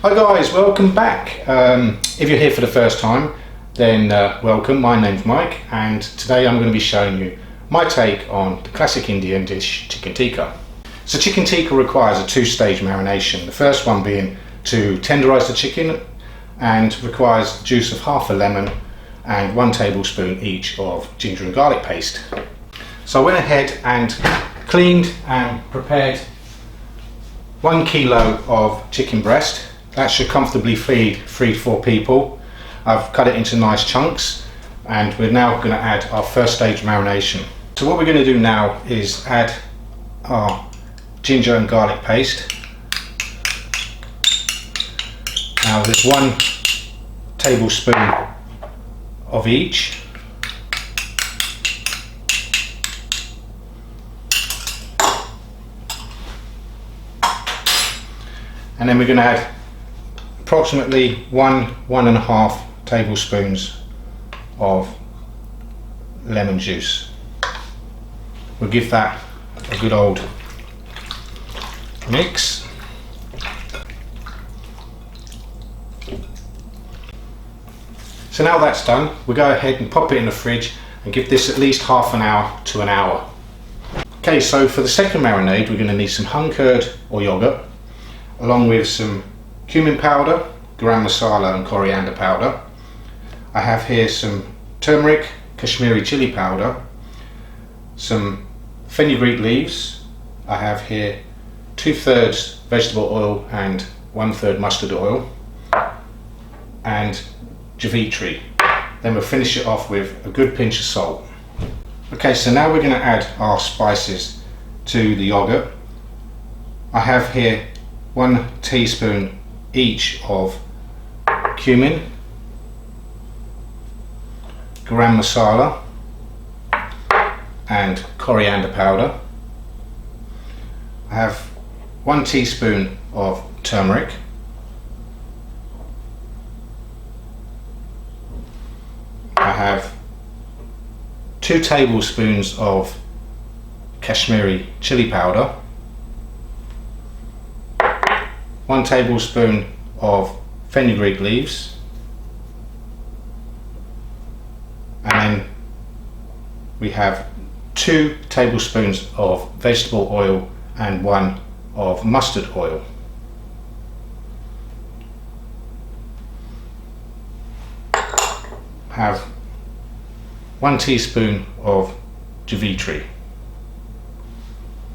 Hi guys, welcome back. If you're here for the first time, then welcome. My name's Mike, and today I'm going to be showing you my take on the classic Indian dish, Chicken Tikka. So Chicken Tikka requires a two-stage marination. The first one being to tenderize the chicken, and requires the juice of half a lemon and 1 tablespoon each of ginger and garlic paste. So I went ahead and cleaned and prepared 1 kilo of chicken breast. That should comfortably feed 3 to 4 people. I've cut it into nice chunks, and we're now going to add our first stage marination. So what we're going to do now is add our ginger and garlic paste. Now there's 1 tablespoon of each. And then we're going to add approximately 1.5 tablespoons of lemon juice. We'll give that a good old mix. So now that's done, we'll go ahead and pop it in the fridge and give this at least half an hour to an hour. Okay, so for the second marinade we're going to need some hung curd or yogurt, along with some cumin powder, garam masala and coriander powder. I have here some turmeric, Kashmiri chili powder, some fenugreek leaves. I have here 2/3 vegetable oil and 1/3 mustard oil, and Javitri. Then we'll finish it off with a good pinch of salt. Okay, so now we're going to add our spices to the yogurt. I have here 1 teaspoon each of cumin, garam masala and coriander powder. I have 1 teaspoon of turmeric, I have 2 tablespoons of Kashmiri chili powder, 1 tablespoon of fenugreek leaves, and then we have 2 tablespoons of vegetable oil and 1 of mustard oil. Have 1 teaspoon of Javitri,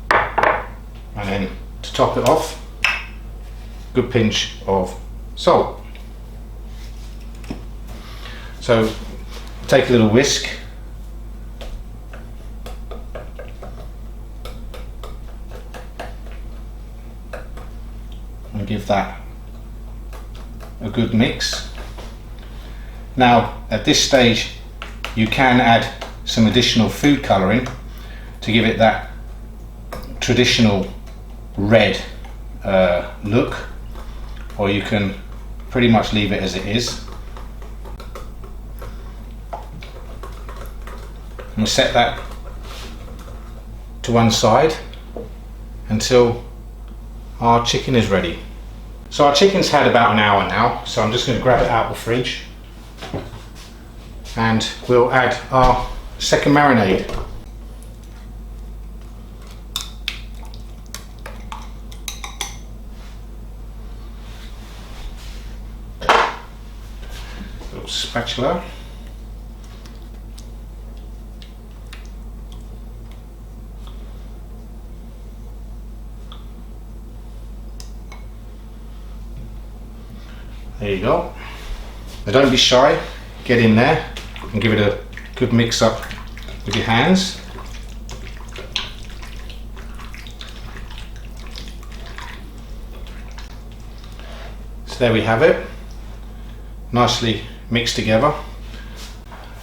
and then to top it off, good pinch of salt. So take a little whisk and give that a good mix. Now at this stage you can add some additional food colouring to give it that traditional red look, or you can pretty much leave it as it is. And we'll set that to one side until our chicken is ready. So our chicken's had about an hour now, so I'm just going to grab it out of the fridge and we'll add our second marinade. Little spatula. There you go. Now don't be shy, get in there and give it a good mix up with your hands. So there we have it, nicely mixed together.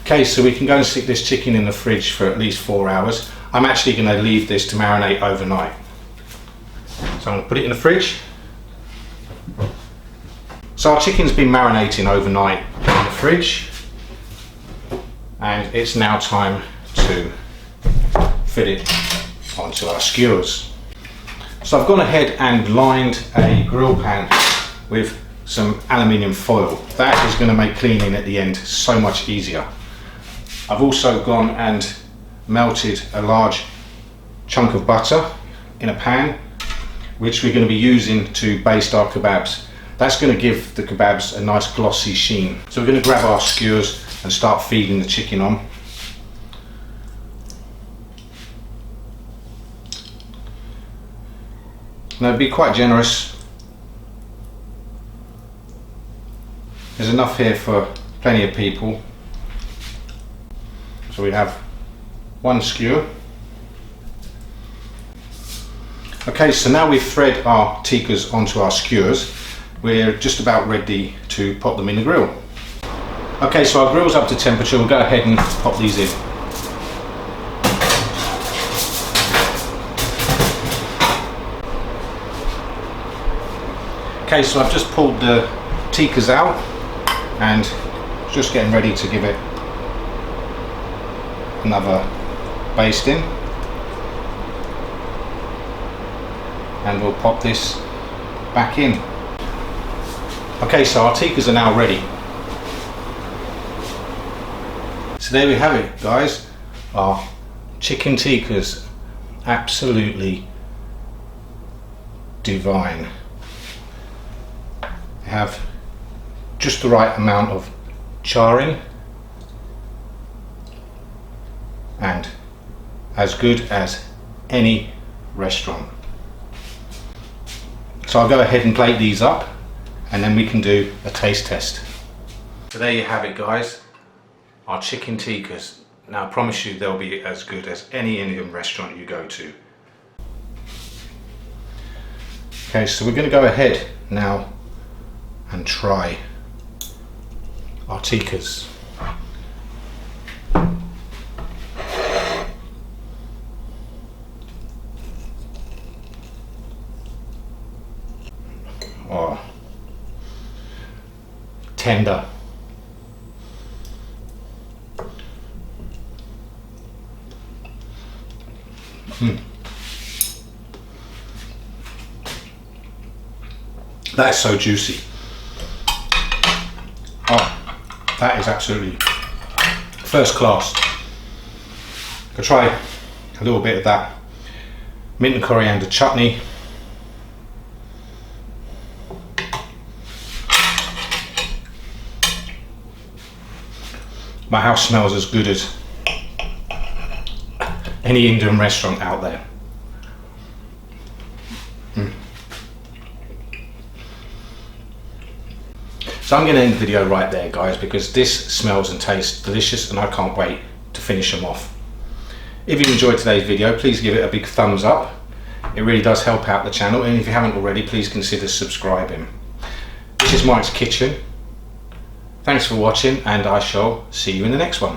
Okay, so we can go and stick this chicken in the fridge for at least 4 hours. I'm actually going to leave this to marinate overnight. So I'm going to put it in the fridge. So our chicken's been marinating overnight in the fridge, and it's now time to fit it onto our skewers. So I've gone ahead and lined a grill pan with some aluminium foil. That is going to make cleaning at the end so much easier. I've also gone and melted a large chunk of butter in a pan, which we're going to be using to baste our kebabs. That's going to give the kebabs a nice glossy sheen. So we're going to grab our skewers and start feeding the chicken on. Now be quite generous. There's enough here for plenty of people. So we have one skewer. Okay, so now we've thread our tikkas onto our skewers. We're just about ready to pop them in the grill. Okay, so our grill's up to temperature. We'll go ahead and pop these in. Okay, so I've just pulled the tikkas out and just getting ready to give it another basting. And we'll pop this back in. Okay, so our tikkas are now ready. So there we have it, guys. Our chicken tikkas, absolutely divine. They have just the right amount of charring and as good as any restaurant. So I'll go ahead and plate these up and then we can do a taste test. So there you have it, guys, our chicken tikkas. Now I promise you they'll be as good as any Indian restaurant you go to. Okay, so we're going to go ahead now and try our tikkas. Oh, tender. That is so juicy. Oh, that is absolutely first class. I'll try a little bit of that mint and coriander chutney. My house smells as good as any Indian restaurant out there. So I'm going to end the video right there, guys, because this smells and tastes delicious and I can't wait to finish them off. If you enjoyed today's video, please give it a big thumbs up. It really does help out the channel, and if you haven't already, please consider subscribing. This is Mike's Kitchen. Thanks for watching, and I shall see you in the next one.